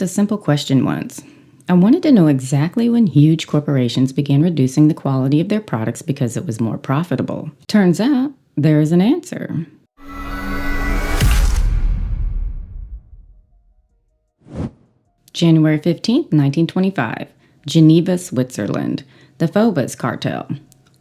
asked a simple question once. I wanted to know exactly when huge corporations began reducing the quality of their products because it was more profitable. Turns out, there is an answer. January 15th, 1925. Geneva, Switzerland. The Phobos cartel.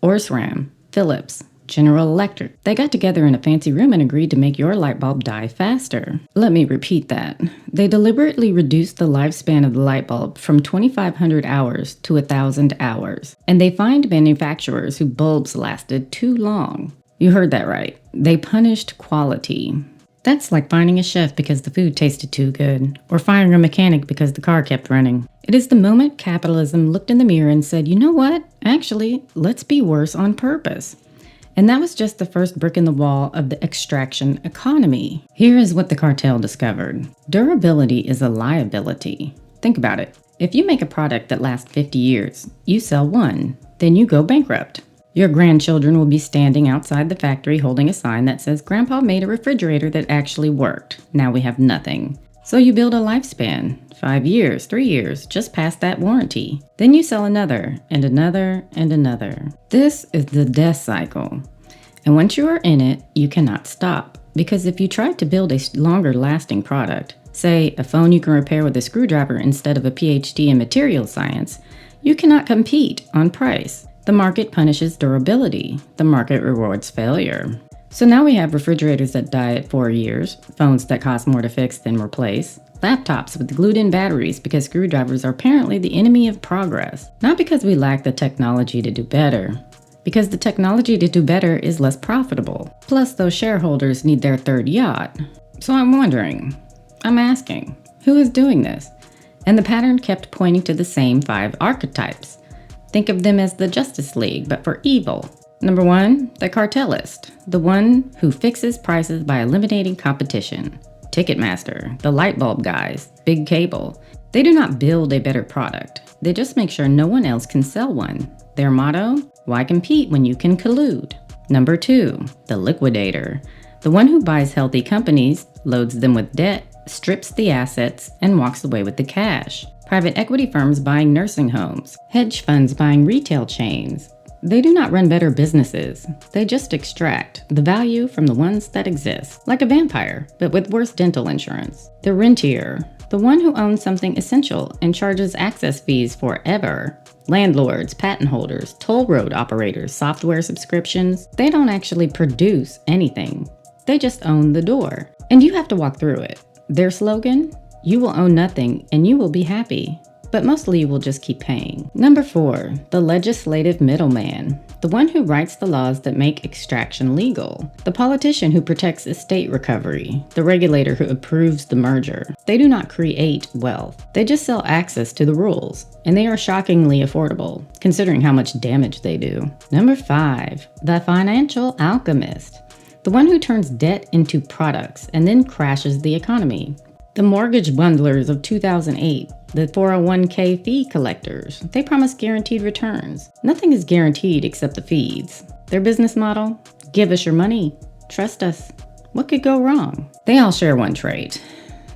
Osram, Philips, General Electric. They got together in a fancy room and agreed to make your light bulb die faster. Let me repeat that. They deliberately reduced the lifespan of the light bulb from 2,500 hours to 1,000 hours. And they fined manufacturers whose bulbs lasted too long. You heard that right. They punished quality. That's like fining a chef because the food tasted too good, or firing a mechanic because the car kept running. It is the moment capitalism looked in the mirror and said, you know what? Actually, let's be worse on purpose. And that was just the first brick in the wall of the extraction economy. Here is what the cartel discovered. Durability is a liability. Think about it. If you make a product that lasts 50 years, you sell one, then you go bankrupt. Your grandchildren will be standing outside the factory holding a sign that says, Grandpa made a refrigerator that actually worked. Now we have nothing. So you build a lifespan, 5 years, 3 years, just past that warranty. Then you sell another, and another, and another. This is the death cycle. And once you are in it, you cannot stop. Because if you try to build a longer lasting product, say a phone you can repair with a screwdriver instead of a PhD in materials science, you cannot compete on price. The market punishes durability. The market rewards failure. So now we have refrigerators that die at 4 years, phones that cost more to fix than replace, laptops with glued-in batteries because screwdrivers are apparently the enemy of progress. Not because we lack the technology to do better, because the technology to do better is less profitable. Plus, those shareholders need their third yacht. So I'm asking, who is doing this? And the pattern kept pointing to the same 5 archetypes. Think of them as the Justice League, but for evil. Number 1, the cartelist, the one who fixes prices by eliminating competition. Ticketmaster, the light bulb guys, big cable. They do not build a better product. They just make sure no one else can sell one. Their motto, why compete when you can collude? Number 2, the liquidator, the one who buys healthy companies, loads them with debt, strips the assets, and walks away with the cash. Private equity firms buying nursing homes, hedge funds buying retail chains. They do not run better businesses. They just extract the value from the ones that exist, like a vampire, but with worse dental insurance. The rentier, the one who owns something essential and charges access fees forever. Landlords, patent holders, toll road operators, software subscriptions, they don't actually produce anything. They just own the door, and you have to walk through it. Their slogan? You will own nothing and you will be happy. But mostly you will just keep paying. Number 4, the legislative middleman, the one who writes the laws that make extraction legal, the politician who protects estate recovery, the regulator who approves the merger. They do not create wealth. They just sell access to the rules, and they are shockingly affordable, considering how much damage they do. Number 5, the financial alchemist, the one who turns debt into products and then crashes the economy. The mortgage bundlers of 2008, the 401k fee collectors, they promise guaranteed returns. Nothing is guaranteed except the fees. Their business model? Give us your money. Trust us. What could go wrong? They all share one trait.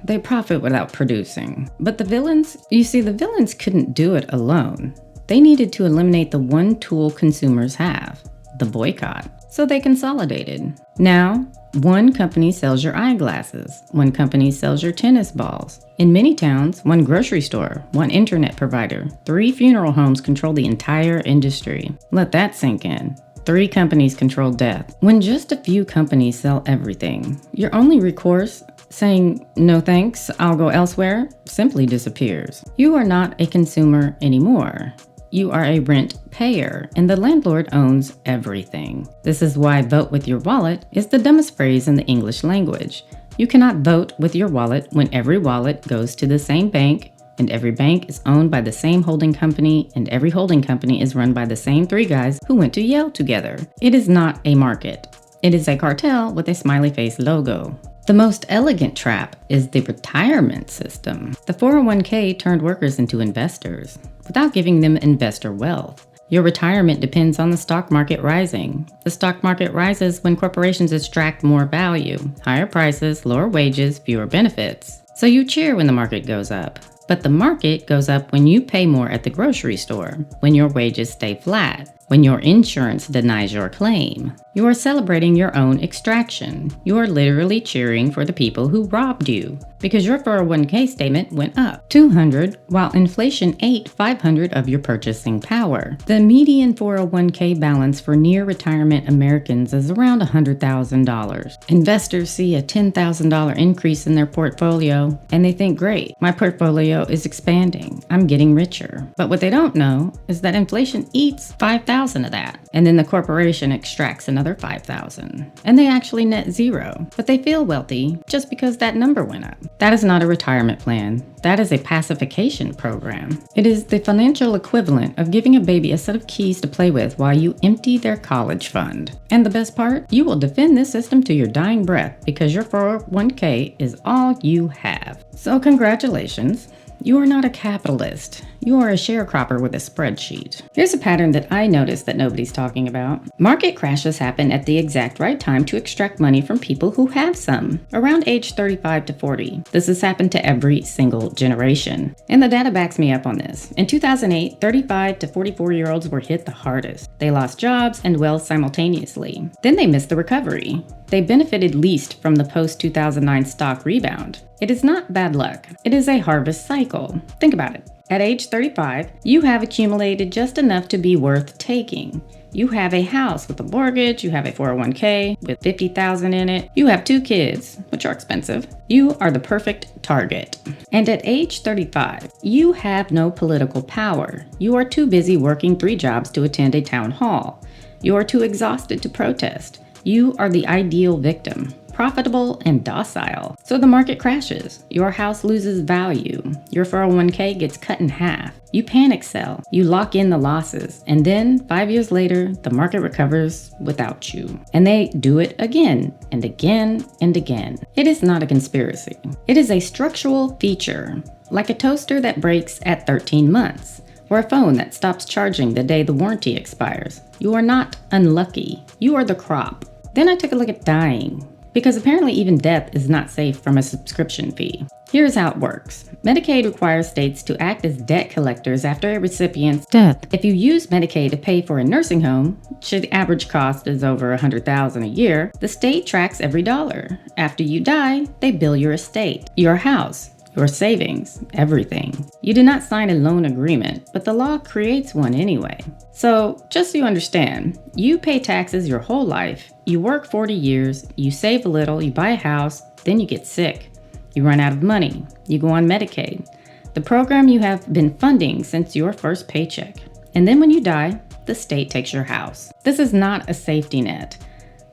They profit without producing. But the villains couldn't do it alone. They needed to eliminate the one tool consumers have, the boycott. So they consolidated. Now, one company sells your eyeglasses. One company sells your tennis balls. In many towns, one grocery store, one internet provider, 3 funeral homes control the entire industry. Let that sink in. 3 companies control death. When just a few companies sell everything, your only recourse, saying, no thanks, I'll go elsewhere, simply disappears. You are not a consumer anymore. You are a rent payer, and the landlord owns everything. This is why vote with your wallet is the dumbest phrase in the English language. You cannot vote with your wallet when every wallet goes to the same bank, and every bank is owned by the same holding company, and every holding company is run by the same 3 guys who went to Yale together. It is not a market. It is a cartel with a smiley face logo. The most elegant trap is the retirement system. The 401k turned workers into investors without giving them investor wealth. Your retirement depends on the stock market rising. The stock market rises when corporations extract more value, higher prices, lower wages, fewer benefits. So you cheer when the market goes up. But the market goes up when you pay more at the grocery store, when your wages stay flat, when your insurance denies your claim. You are celebrating your own extraction. You are literally cheering for the people who robbed you because your 401k statement went up 200 while inflation ate 500 of your purchasing power. The median 401k balance for near retirement Americans is around $100,000. Investors see a $10,000 increase in their portfolio and they think, great, my portfolio is expanding. I'm getting richer. But what they don't know is that inflation eats 5,000 of that. And then the corporation extracts another 5,000. And they actually net zero. But they feel wealthy just because that number went up. That is not a retirement plan. That is a pacification program. It is the financial equivalent of giving a baby a set of keys to play with while you empty their college fund. And the best part, you will defend this system to your dying breath because your 401k is all you have. So congratulations. You are not a capitalist. You are a sharecropper with a spreadsheet. Here's a pattern that I noticed that nobody's talking about. Market crashes happen at the exact right time to extract money from people who have some, around age 35 to 40. This has happened to every single generation. And the data backs me up on this. In 2008, 35 to 44-year-olds were hit the hardest. They lost jobs and wealth simultaneously. Then they missed the recovery. They benefited least from the post-2009 stock rebound. It is not bad luck. It is a harvest cycle. Think about it. At age 35, you have accumulated just enough to be worth taking. You have a house with a mortgage, you have a 401k with $50,000 in it, you have 2 kids, which are expensive. You are the perfect target. And at age 35, you have no political power. You are too busy working 3 jobs to attend a town hall. You are too exhausted to protest. You are the ideal victim. Profitable and docile. So the market crashes. Your house loses value. Your 401k gets cut in half. You panic sell. You lock in the losses. And then 5 years later, the market recovers without you. And they do it again and again and again. It is not a conspiracy. It is a structural feature, like a toaster that breaks at 13 months. Or a phone that stops charging the day the warranty expires. You are not unlucky. You are the crop. Then I took a look at dying. Because apparently even death is not safe from a subscription fee. Here's how it works. Medicaid requires states to act as debt collectors after a recipient's death. If you use Medicaid to pay for a nursing home, which the average cost is over $100,000 a year, the state tracks every dollar. After you die, they bill your estate, your house, your savings, everything. You do not sign a loan agreement, but the law creates one anyway. So, just so you understand, you pay taxes your whole life, you work 40 years, you save a little, you buy a house, then you get sick. You run out of money, you go on Medicaid, the program you have been funding since your first paycheck. And then when you die, the state takes your house. This is not a safety net.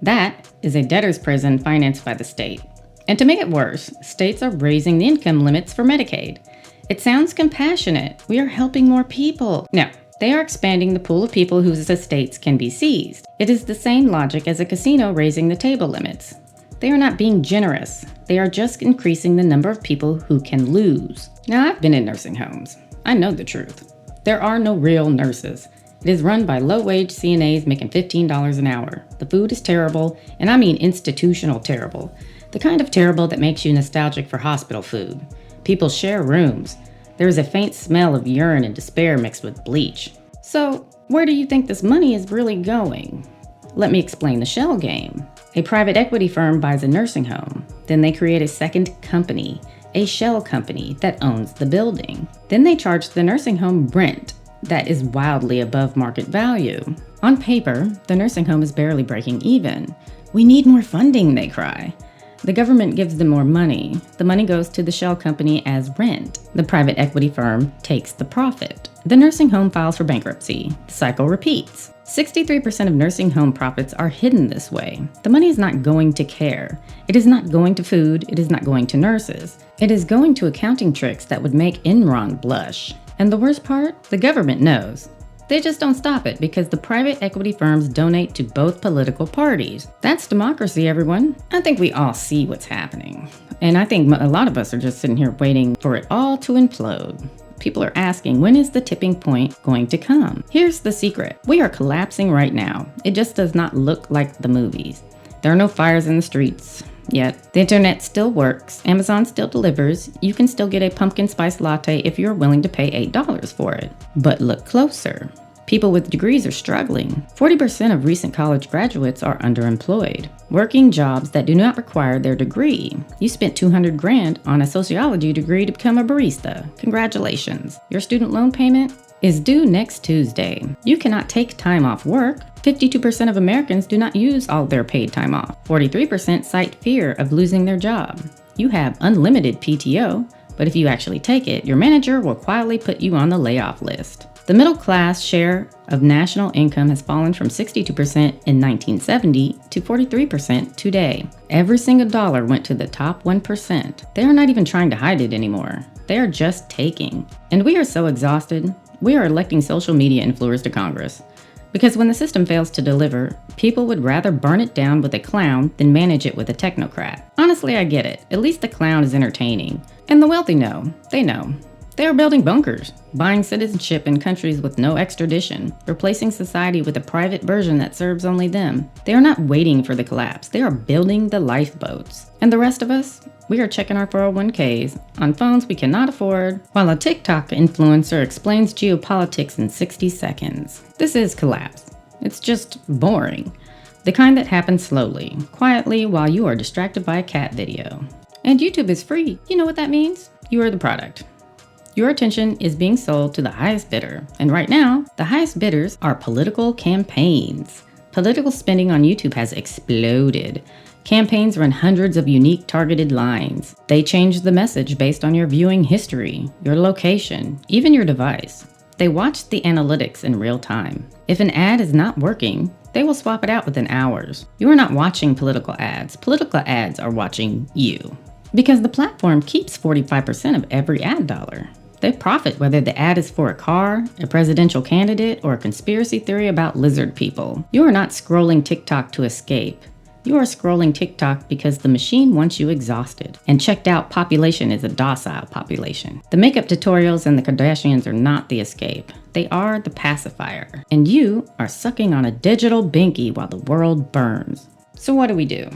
That is a debtor's prison financed by the state. And to make it worse, states are raising the income limits for Medicaid. It sounds compassionate. We are helping more people. No, they are expanding the pool of people whose estates can be seized. It is the same logic as a casino raising the table limits. They are not being generous. They are just increasing the number of people who can lose. Now, I've been in nursing homes. I know the truth. There are no real nurses. It is run by low-wage CNAs making $15 an hour. The food is terrible, and I mean institutional terrible. The kind of terrible that makes you nostalgic for hospital food. People share rooms. There is a faint smell of urine and despair mixed with bleach. So, where do you think this money is really going? Let me explain the shell game. A private equity firm buys a nursing home. Then they create a second company, a shell company that owns the building. Then they charge the nursing home rent that is wildly above market value. On paper, the nursing home is barely breaking even. We need more funding, they cry. The government gives them more money. The money goes to the shell company as rent. The private equity firm takes the profit. The nursing home files for bankruptcy. The cycle repeats. 63% of nursing home profits are hidden this way. The money is not going to care. It is not going to food. It is not going to nurses. It is going to accounting tricks that would make Enron blush. And the worst part? The government knows. They just don't stop it because the private equity firms donate to both political parties. That's democracy, everyone. I think we all see what's happening. And I think a lot of us are just sitting here waiting for it all to implode. People are asking, when is the tipping point going to come? Here's the secret. We are collapsing right now. It just does not look like the movies. There are no fires in the streets. Yet, the internet still works, Amazon still delivers, you can still get a pumpkin spice latte if you're willing to pay $8 for it. But look closer. People with degrees are struggling. 40% of recent college graduates are underemployed, working jobs that do not require their degree. You spent $200,000 on a sociology degree to become a barista. Congratulations. Your student loan payment is due next Tuesday. You cannot take time off work. 52% of Americans do not use all their paid time off. 43% cite fear of losing their job. You have unlimited PTO, but if you actually take it, your manager will quietly put you on the layoff list. The middle class share of national income has fallen from 62% in 1970 to 43% today. Every single dollar went to the top 1%. They are not even trying to hide it anymore. They are just taking. And we are so exhausted, we are electing social media influencers to Congress. Because when the system fails to deliver, people would rather burn it down with a clown than manage it with a technocrat. Honestly, I get it. At least the clown is entertaining. And the wealthy know. They know. They are building bunkers, buying citizenship in countries with no extradition, replacing society with a private version that serves only them. They are not waiting for the collapse. They are building the lifeboats. And the rest of us? We are checking our 401ks on phones we cannot afford, while a TikTok influencer explains geopolitics in 60 seconds. This is collapse. It's just boring. The kind that happens slowly, quietly, while you are distracted by a cat video. And YouTube is free. You know what that means? You are the product. Your attention is being sold to the highest bidder. And right now, the highest bidders are political campaigns. Political spending on YouTube has exploded. Campaigns run hundreds of unique targeted lines. They change the message based on your viewing history, your location, even your device. They watch the analytics in real time. If an ad is not working, they will swap it out within hours. You are not watching political ads. Political ads are watching you. Because the platform keeps 45% of every ad dollar. They profit whether the ad is for a car, a presidential candidate, or a conspiracy theory about lizard people. You are not scrolling TikTok to escape. You are scrolling TikTok because the machine wants you exhausted. And checked out population is a docile population. The makeup tutorials and the Kardashians are not the escape. They are the pacifier. And you are sucking on a digital binky while the world burns. So what do we do?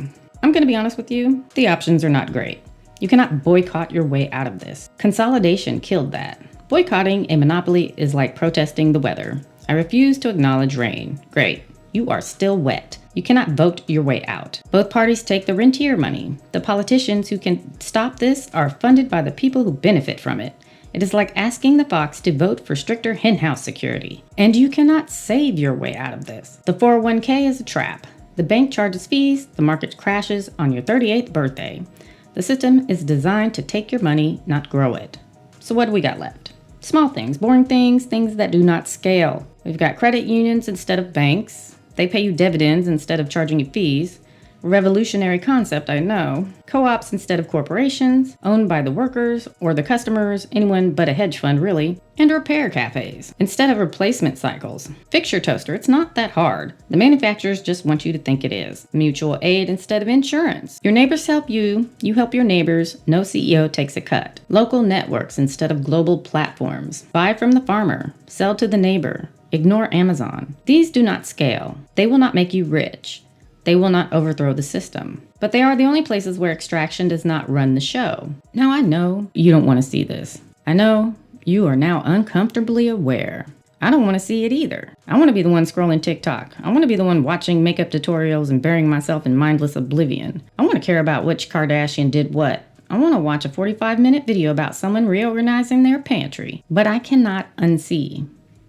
I'm going to be honest with you, the options are not great. You cannot boycott your way out of this. Consolidation killed that. Boycotting a monopoly is like protesting the weather. I refuse to acknowledge rain. Great. You are still wet. You cannot vote your way out. Both parties take the Rentier money. The politicians who can stop this are funded by the people who benefit from it. It is like asking the fox to vote for stricter henhouse security. And you cannot save your way out of this. The 401k is a trap. The bank charges fees, the market crashes on your 38th birthday. The system is designed to take your money, not grow it. So what do we got left? Small things, boring things, things that do not scale. We've got credit unions instead of banks. They pay you dividends instead of charging you fees. Revolutionary concept, I know. Co-ops instead of corporations, owned by the workers or the customers, anyone but a hedge fund really. And repair cafes instead of replacement cycles. Fix your toaster, it's not that hard. The manufacturers just want you to think it is. Mutual aid instead of insurance. Your neighbors help you, you help your neighbors, no CEO takes a cut. Local networks instead of global platforms. Buy from the farmer, sell to the neighbor. Ignore Amazon. These do not scale. They will not make you rich. They will not overthrow the system. But they are the only places where extraction does not run the show. Now I know you don't want to see this. I know you are now uncomfortably aware. I don't want to see it either. I want to be the one scrolling TikTok. I want to be the one watching makeup tutorials and burying myself in mindless oblivion. I want to care about which Kardashian did what. I want to watch a 45-minute video about someone reorganizing their pantry. But I cannot unsee.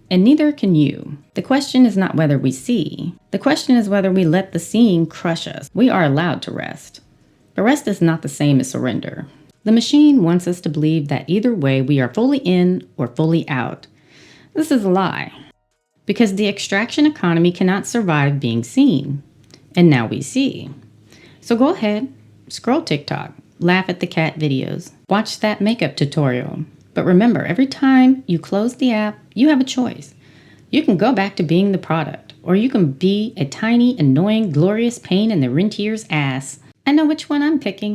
And neither can you. The question is not whether we see. The question is whether we let the seeing crush us. We are allowed to rest. But rest is not the same as surrender. The machine wants us to believe that either way we are fully in or fully out. This is a lie. Because the extraction economy cannot survive being seen. And now we see. So go ahead, scroll TikTok, laugh at the cat videos, watch that makeup tutorial. But remember, every time you close the app, you have a choice. You can go back to being the product, or you can be a tiny, annoying, glorious pain in the Rentier's ass. I know which one I'm picking.